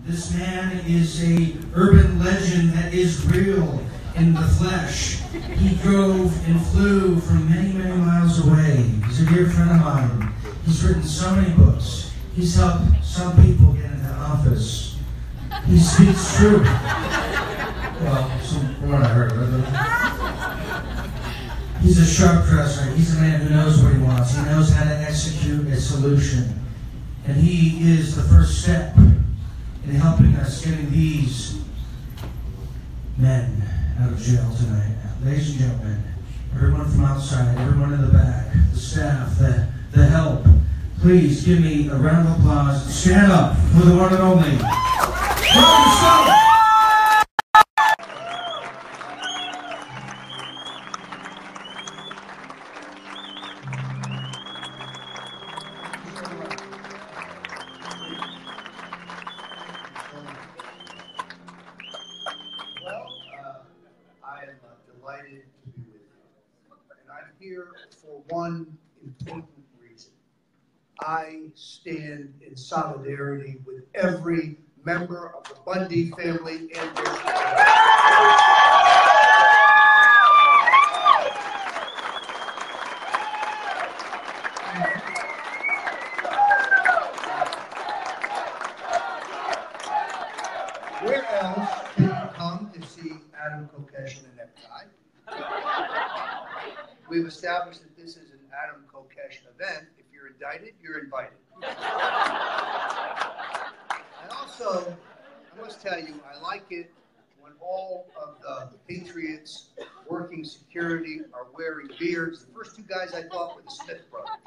This man is a urban legend that is real in the flesh. He drove and flew from many, many miles away. He's a dear friend of mine. He's written so many books. He's helped some people get into office. He speaks truth. Well, from what I heard. He's a sharp dresser. He's a man who knows what he wants. He knows how to execute a solution. And he is the first step in helping us getting these men out of jail tonight. Ladies and gentlemen, everyone from outside, everyone in the back, the staff, the help, please give me a round of applause. Stand up for the one and only Alex Jones. Delighted to be with you. And I'm here for one important reason. I stand in solidarity with every member of the Bundy family and their family. Where else can you come to see Adam Kokesh in a necktie? We've established that this is an Adam Kokesh event. If you're indicted, you're invited. And also, I must tell you, I like it when all of the Patriots working security are wearing beards. The first two guys I thought were the Smith brothers.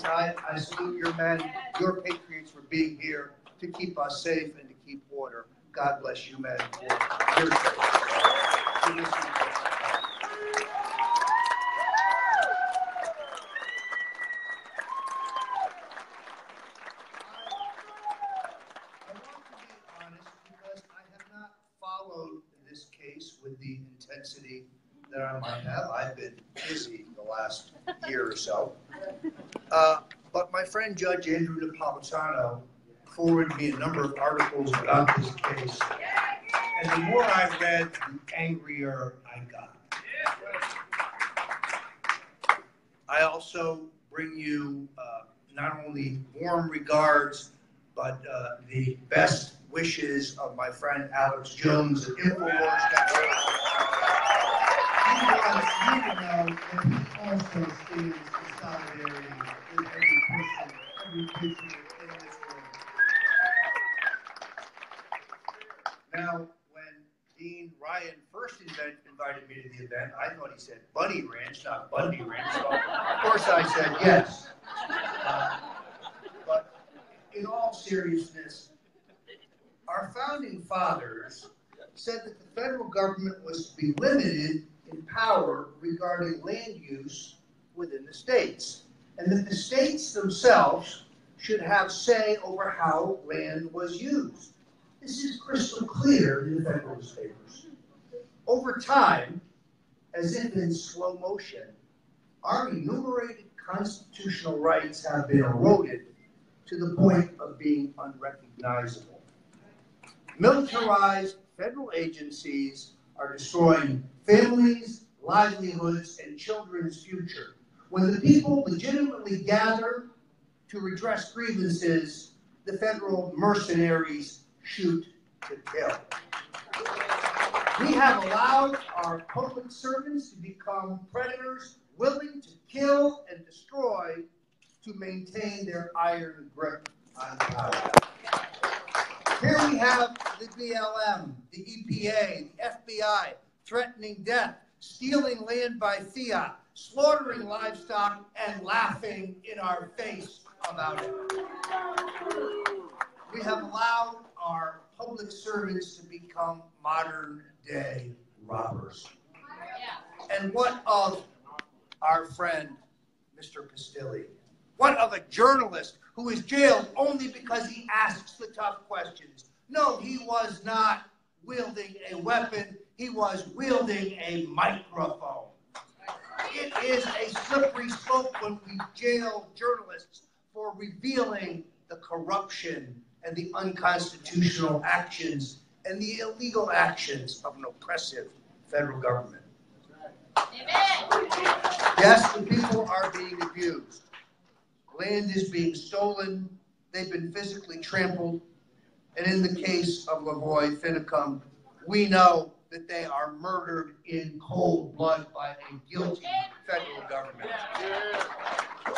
I salute your men, your Patriots, for being here to keep us safe and to keep order. God bless you, men, for your safety. This case with the intensity that I might have. I've been busy the last year or so. But my friend Judge Andrew Napolitano forwarded me a number of articles about this case. And the more I read, the angrier I got. I also bring you not only warm regards, but the best wishes of my friend Alex Jones and Infowars. He wants you to know that he also stands in solidarity with every patient in this room. Now, when Dean Ryan first invited me to the event, I thought he said Bunny Ranch, not Bundy Ranch. So of course I said yes. But in all seriousness, our founding fathers said that the federal government was to be limited in power regarding land use within the states, and that the states themselves should have say over how land was used. This is crystal clear in the Federalist Papers. Over time, as if in slow motion, our enumerated constitutional rights have been eroded to the point of being unrecognizable. Militarized federal agencies are destroying families, livelihoods, and children's future. When the people legitimately gather to redress grievances, the federal mercenaries shoot to kill. We have allowed our public servants to become predators willing to kill and destroy to maintain their iron grip on power. Here we have the BLM, the EPA, the FBI threatening death, stealing land by fiat, slaughtering livestock, and laughing in our face about it. We have allowed our public servants to become modern-day robbers. And what of our friend, Mr. Pastilli? What of a journalist who is jailed only because he asks the tough questions? No, he was not wielding a weapon. He was wielding a microphone. It is a slippery slope when we jail journalists for revealing the corruption and the unconstitutional actions and the illegal actions of an oppressive federal government. Yes, the people are being abused. Land is being stolen. They've been physically trampled. And in the case of Lavoy Finicum, we know that they are murdered in cold blood by a guilty federal government. The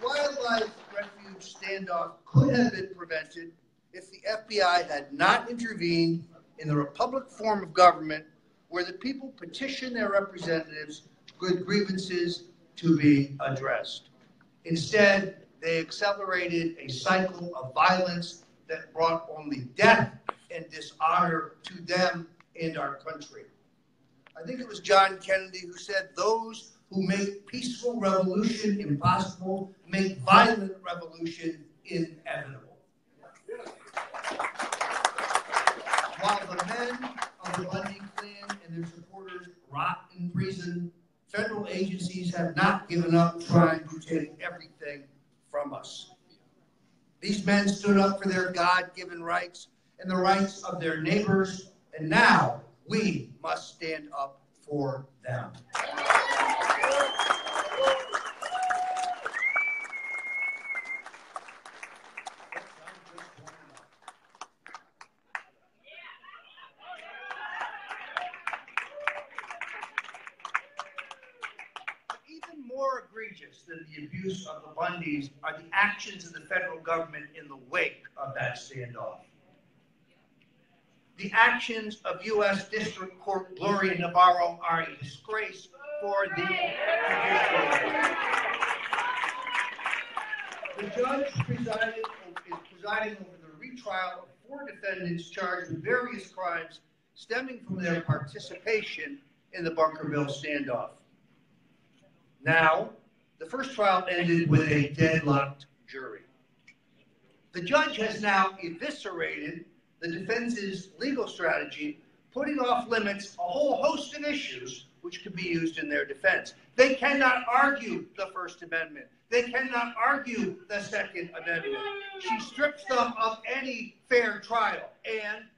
wildlife refuge standoff could have been prevented if the FBI had not intervened in the republic form of government where the people petition their representatives with grievances to be addressed. Instead, they accelerated a cycle of violence that brought only death and dishonor to them and our country. I think it was John Kennedy who said, "Those who make peaceful revolution impossible make violent revolution inevitable." While the men of the Bundy clan and their supporters rot in prison, federal agencies have not given up trying to take everything from us. These men stood up for their God-given rights and the rights of their neighbors, and now we must stand up for them. Even more egregious than the abuse of the Bundys are the actions of the federal government in the wake of that standoff. The actions of U.S. District Court Gloria Navarro are a disgrace for the judiciary. The judge is presiding over the retrial of 4 defendants charged with various crimes stemming from their participation in the Bunkerville standoff. Now, the first trial ended with a deadlocked jury. The judge has now eviscerated the defense's legal strategy, putting off limits a whole host of issues which could be used in their defense. They cannot argue the First Amendment. They cannot argue the Second Amendment. She strips them of any fair trial, and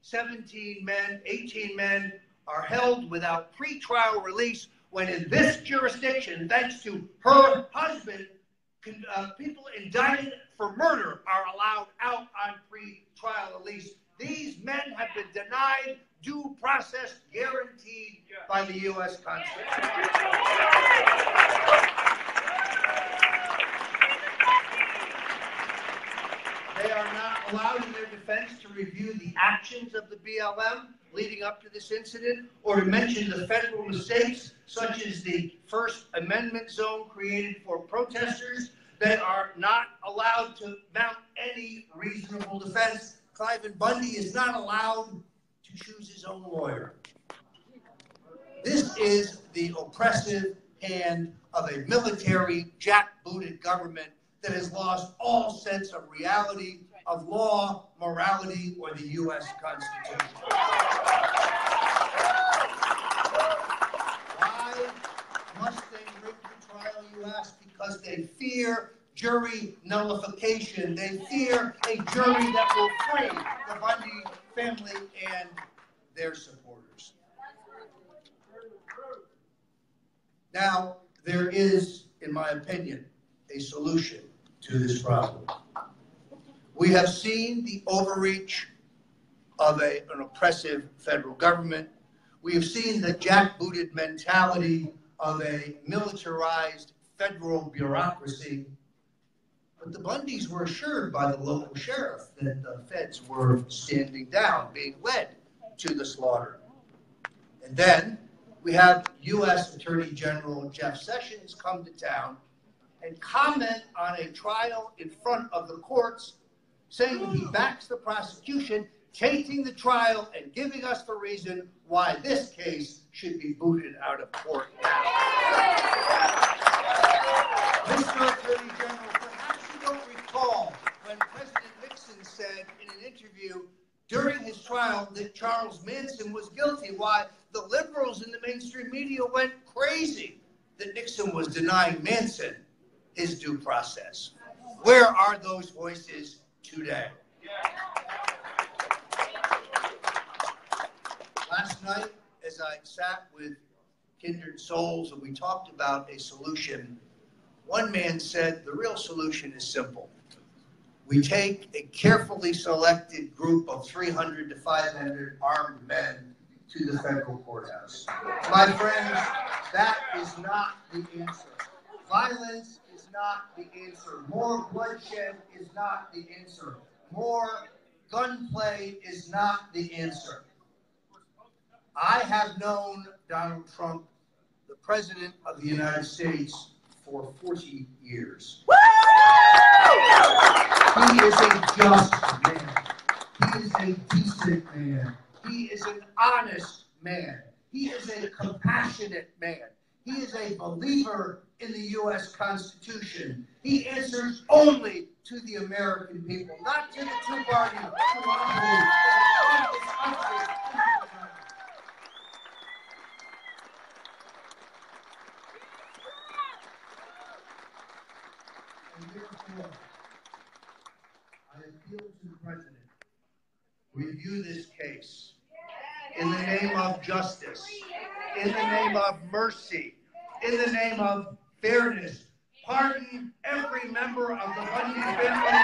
17 men, 18 men are held without pretrial release when in this jurisdiction, thanks to her husband, people indicted for murder are allowed out on pre-trial release. These men have been denied due process guaranteed by the U.S. Constitution. They are not allowed in their defense to review the actions of the BLM leading up to this incident or to mention the federal mistakes such as the First Amendment zone created for protesters. They are not allowed to mount any reasonable defense. Cliven Bundy is not allowed to choose his own lawyer. This is the oppressive hand of a military, jackbooted government that has lost all sense of reality, of law, morality, or the U.S. Constitution. Why must they rig the trial, you ask? Because they fear jury nullification. They fear a jury that will free the Bundy family and their supporters. Now, there is, in my opinion, a solution to this problem. We have seen the overreach of an oppressive federal government. We have seen the jackbooted mentality of a militarized federal bureaucracy. But the Bundys were assured by the local sheriff that the feds were standing down, being led to the slaughter. And then we have U.S. Attorney General Jeff Sessions come to town and comment on a trial in front of the courts, saying that he backs the prosecution, taking the trial and giving us the reason why this case should be booted out of court now. Mr. Attorney General, perhaps you don't recall when President Nixon said in an interview during his trial that Charles Manson was guilty, why the liberals in the mainstream media went crazy that Nixon was denying Manson his due process. Where are those voices today? Last night, as I sat with kindred souls and we talked about a solution, one man said the real solution is simple. We take a carefully selected group of 300 to 500 armed men to the federal courthouse. My friends, that is not the answer. Violence is not the answer. More bloodshed is not the answer. More gunplay is not the answer. I have known Donald Trump, the President of the United States, for 40 years. He is a just man. He is a decent man. He is an honest man. He is a compassionate man. He is a believer in the U.S. Constitution. He answers only to the American people, not to the two-party duopoly that this country. And therefore, I appeal to the President, review this case in the name of justice, in the name of mercy, in the name of fairness. Pardon every member of the Bundy family.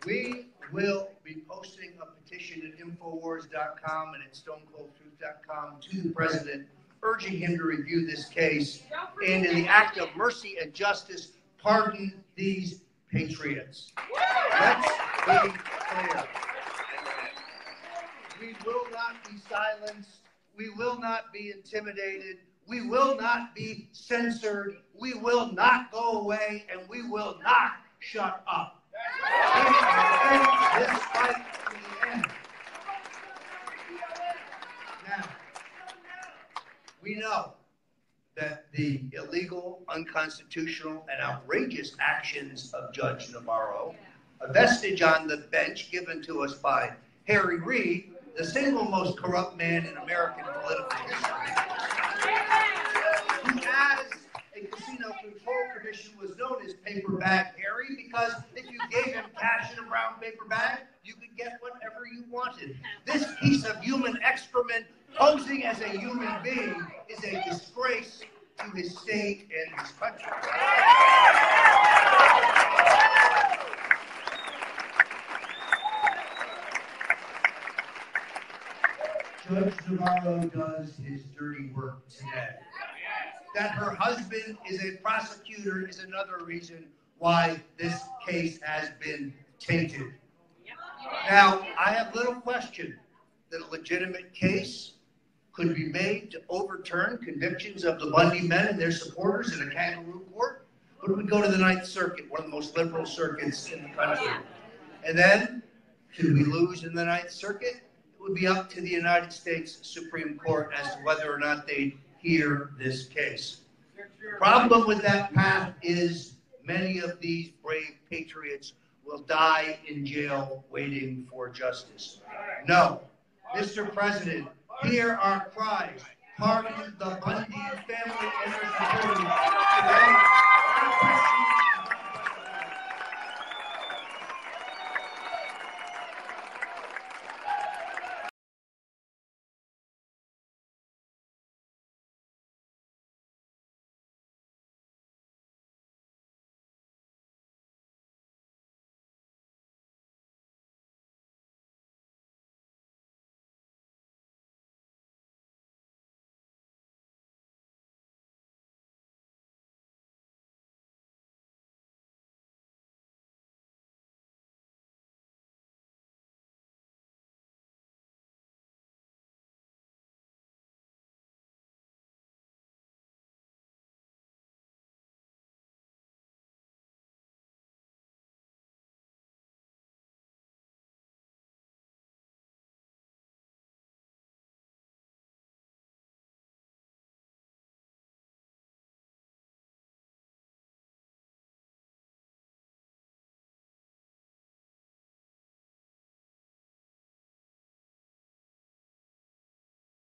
We will be posting a petition at Infowars.com and at StoneColdTruth.com to the President, urging him to review this case and, in the act of mercy and justice, pardon these patriots. Let's be clear. We will not be silenced. We will not be intimidated. We will not be censored. We will not go away, and we will not shut up. We are in this fight to the end. Now, we know that the illegal, unconstitutional, and outrageous actions of Judge Navarro, a vestige on the bench given to us by Harry Reid, the single most corrupt man in American political history, who, as a casino control commission, was known as Paper Bag Harry, because if you gave him cash in a brown paper bag, you could get whatever you wanted. This piece of human excrement, posing as a human being, is a disgrace to his state and his country. Judge Navarro does his dirty work today. That her husband is a prosecutor is another reason why this case has been tainted. Now, I have little question that a legitimate case could be made to overturn convictions of the Bundy men and their supporters in a kangaroo court, but it would go to the Ninth Circuit, one of the most liberal circuits in the country. And then, should we lose in the Ninth Circuit, it would be up to the United States Supreme Court as to whether or not they hear this case. The problem with that path is many of these brave patriots will die in jail waiting for justice. No, Mr. President, hear our cries. Pardon the Bundy family and their supporters today.